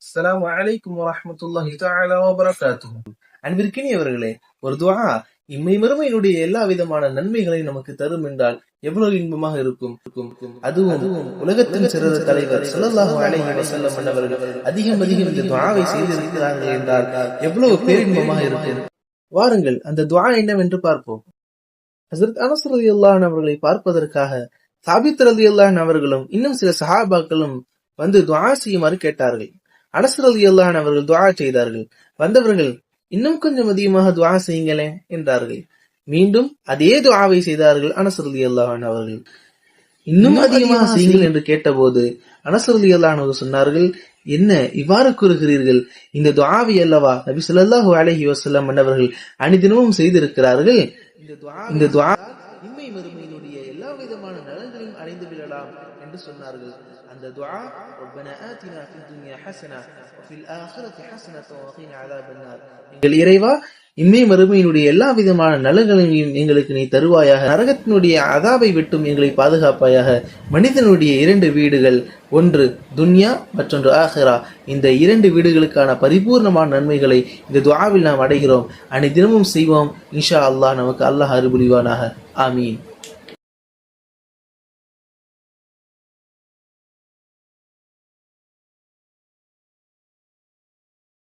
அஸ்ஸலாமு அலைக்கும் வரஹ்மத்துல்லாஹி தஆலா வபரகாத்துஹு. அன்பிற்கினியவர்களே, ஒரு துஆ இம்மை மறுமையினுடைய எல்லா விதமான நன்மைகளை நமக்கு தரும் என்றால் எவ்வளவு இன்பமாக இருக்கும். அதுவும் உலகத்தின் சிறந்த தலைவர் ஸல்லல்லாஹு அலைஹி வஸல்லம் அவர்கள் அதிகம் இந்த துஆவை செய்திருக்கிறார்கள் என்றால் எவ்வளவு பேரின்பமாக இருக்கும். வாருங்கள் அந்த துஆ என்னவென்று பார்ப்போம். ஹஸரத் அனஸ் ரலியல்லாஹு அன்ஹு அவர்களை பார்ப்பதற்காக சாபித் ரலியல்லாஹு அன்ஹு அவர்களும் இன்னும் சில சஹாபாக்களும் வந்து துஆ செய்யுமாறு கேட்டார்கள். அனஸ் ரலியல்லாஹு அன்ஹு அவர்கள் துஆ செய்தார்கள். வந்தவர்கள், இன்னும் கொஞ்சம் அதிகமாக துஆ செய்யுங்களேன் என்றார்கள். மீண்டும் அதே துஆவை செய்தார்கள் அனஸ் ரலியல்லாஹு அன்ஹு அவர்கள். இன்னும் அதிகமாக செய்யுங்கள் என்று கேட்டபோது அனஸ் ரலியல்லாஹு அன்ஹு சொன்னார்கள், என்ன இவ்வாறு கூறுகிறீர்கள்? இந்த துஆவை அல்லவா நபி ஸல்லல்லாஹு அலைஹி வஸல்லம் அவர்கள் அனுதினமும் செய்திருக்கிறார்கள். இந்த துஆ இம்மை மறுமையினுடைய எல்லா விதமான நலன்களையும் அடைந்து விடலாம் என்று சொன்னார்கள். அந்த துஆ, ரப்பனா ஆதினா ஃபித் துன்யா ஹஸனா வ ஃபில் ஆখিরাতি ஹஸனத்தன் வ கீனா அஸாபன்னார். எங்கள் இறைவா, இம்மை மறுமையினுடைய எல்லா விதமான நலன்களையும் எங்களுக்கு நீ தருவாயாக, நரகத்தினுடைய அதாபை விட்டும் எங்களை பாதுகாப்பாயாக. மனிதனுடைய இரண்டு வீடுகள், ஒன்று துன்யா மற்றொன்று ஆஹிரா. இந்த இரண்டு வீடுகளுக்கான பரிபூர்ணமான நன்மைகளை இந்த துஆவில் நாம் அடைகிறோம். அனைதினமும் செய்வோம். இன்ஷா அல்லாஹ் நமக்கு அல்லாஹ் அருள் புரிவானாக. ஆமீன்.